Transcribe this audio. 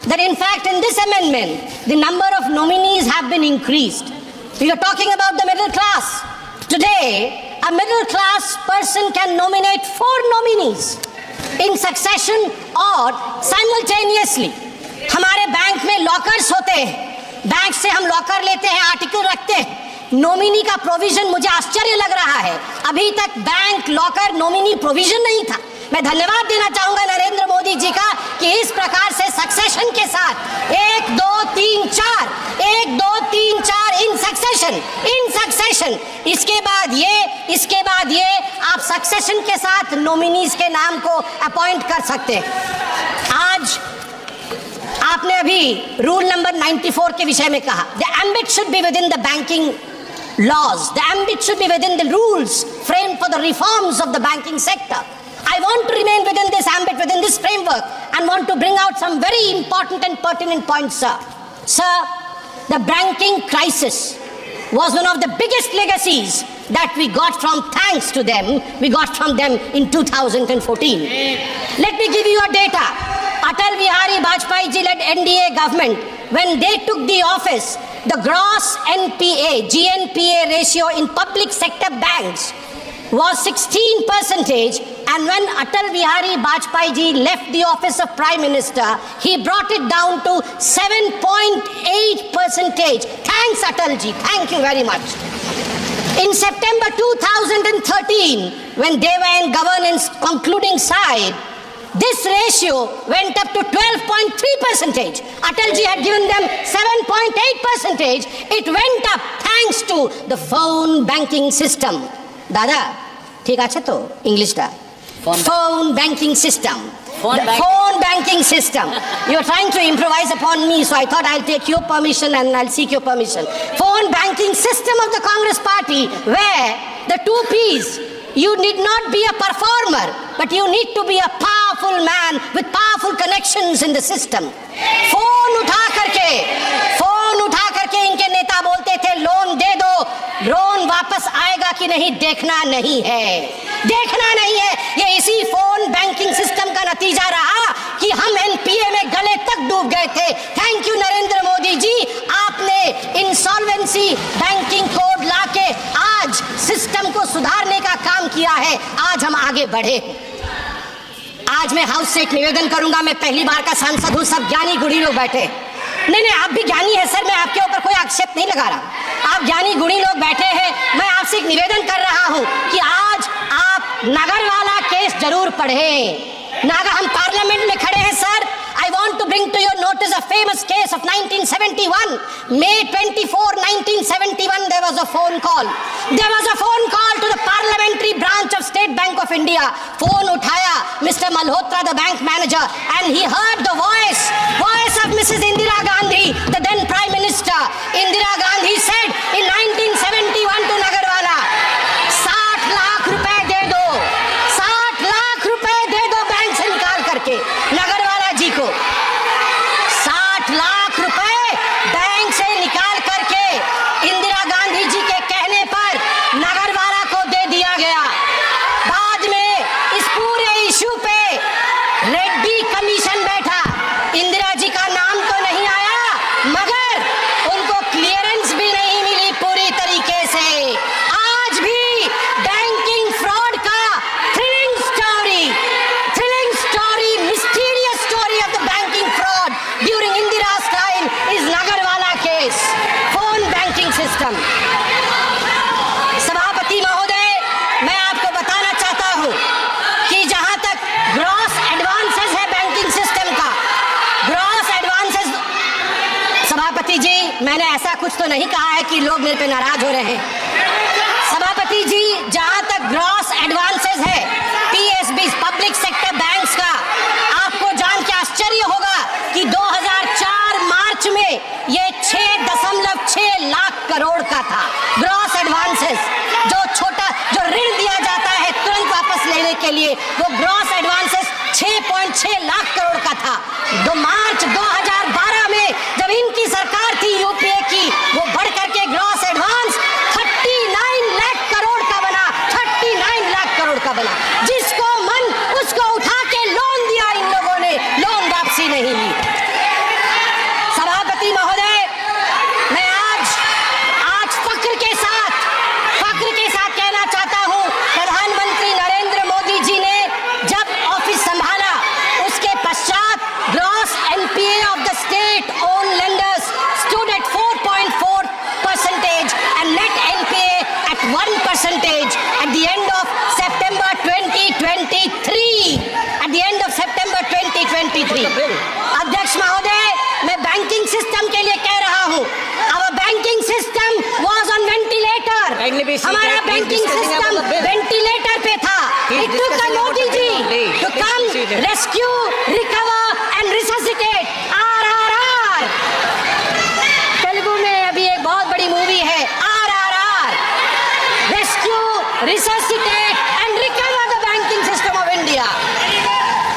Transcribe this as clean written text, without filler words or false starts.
that in fact in this amendment, the number of nominees have been increased. We are talking about the middle class. Today, a middle class person can nominate 4 nominees in succession or simultaneously. हमारे bank में lockers होते हैं, bank से हम locker लेते हैं, article रखते हैं, नॉमिनी का प्रोविजन मुझे आश्चर्य लग रहा है, अभी तक बैंक लॉकर नॉमिनी प्रोविजन नहीं था। मैं धन्यवाद देना चाहूंगा नरेंद्र मोदी जी का कि इस प्रकार से सक्सेशन के साथ 1 2 3 4 1 2 3 4 इन सक्सेशन इसके बाद ये आप सक्सेशन के साथ नॉमिनीज के नाम को अपॉइंट कर सकते हैं। आज आपने अभी रूल नंबर 94 के विषय में कहा, the ambit should be with in the banking laws, the ambit should be within the rules framed for the reforms of the banking sector. I want to remain within this ambit, within this framework, and want to bring out some very important and pertinent points, sir. Sir, the banking crisis was one of the biggest legacies that we got from, thanks to them, we got from them in 2014. Let me give you a data. Atal Bihari Vajpayee ji led NDA government, when they took the office, the gross NPA, GNPA ratio in public sector banks was 16%, and when Atal Bihari Vajpayee ji left the office of Prime Minister, he brought it down to 7.8%. Thanks Atal ji, thank you very much. In September 2013, when they were in governance concluding side, this ratio went up to 12.3%. Atal ji had given them 7.8%. It went up thanks to the phone banking system. Dada, ठीक है तो English का phone banking system. Phone banking system. You are trying to improvise upon me, so I thought I'll take your permission and I'll seek your permission. Phone banking system of the Congress Party, where the 2 P's. You need not be a performer, but you need to be a powerful man with powerful connections in the system. Phone उठा करके इनके नेता बोलते थे loan दे दो, loan वापस आएगा कि नहीं देखना नहीं है। ये इसी फोन बैंकिंग सिस्टम का नतीजा रहा कि हम एनपीए में गले तक डूब गए थे। थैंक यू नरेंद्र मोदी जी, आपने इंसॉल्वेंसी बैंकिंग कोड लाके आज सिस्टम को सुधारने का काम किया है। आज हम आगे बढ़े। आज मैं हाउस से एक निवेदन करूंगा, मैं पहली बार का सांसद हूं, सब ज्ञानी गुणी लोग बैठे। नहीं आप भी ज्ञानी है सर, मैं आपके ऊपर कोई आक्षेप नहीं लगा रहा, आप ज्ञानी गुणी लोग बैठे हैं। मैं आपसे एक निवेदन कर रहा हूं कि आज आप नागरवाला केस जरूर पढ़ें। हम पार्लियामेंट में खड़े हैं sir. I want to bring to your notice a famous case of 1971. May 24, 1971, there was a phone call. There was a phone call to the parliamentary branch of State Bank of India. Phone uthaya Mr. Malhotra, the bank manager, and he heard the voice of Mrs. Indira Gandhi, the then Prime Minister. Indira Gandhi said in 1971 to Nagarwala, 60 lakh रुपए दे दो, 60 लाख रुपए दे दो bank से निकाल करके। नगरवाला जी को 60 लाख रुपए bank से निकाल करके इंदिरा गांधी जी के कहने पर नगरवाला को दे दिया गया। बाद में इस पूरे इशू पे रेड्डी कमीशन बैठा, इंदिरा जी का नाम तो नहीं आया, मगर उनको क्लियरेंस भी नहीं मिली पूरी तरीके से। आज भी बैंकिंग फ्रॉड का thrilling story, mysterious story of the banking fraud during Indira's time is Nagarwala case, phone banking system. सभापति महोदय, मैं आपको बताना चाहता हूं कि जहां तक ग्रॉस एडवांसेस है बैंकिंग सिस्टम का, ग्रॉस एडवांसेस, सभापति जी मैंने ऐसा कुछ तो नहीं कहा है कि लोग मेरे पे नाराज हो रहे हैं। सभापति जी, जहां तक ग्रॉस एडवांसेस है पीएसबी पब्लिक सेक्टर बैंक्स का, आपको जान के आश्चर्य होगा कि 2004 मार्च में ये 6.6 लाख करोड़ का था ग्रॉस एडवांसेस। जो ऋण दिया जाता है तुरंत वापस लेने के लिए, वो ग्रॉस एडवांसेस 6.6 लाख करोड़ का था। मार्च 2012 में जब इनकी सरकार थी यूपीए की, वो बढ़ करके ग्रॉस एडवांस 39 लाख करोड़ का बना, 39 लाख करोड़ का बना। जिसको मन उसको उठा के लोन दिया इन लोगों ने, लोन वापसी नहीं ली। Rescue, recover and resuscitate, RRR। Telugu में अभी एक बहुत बड़ी मूवी है RRR, रेस्क्यू, रिससिटेट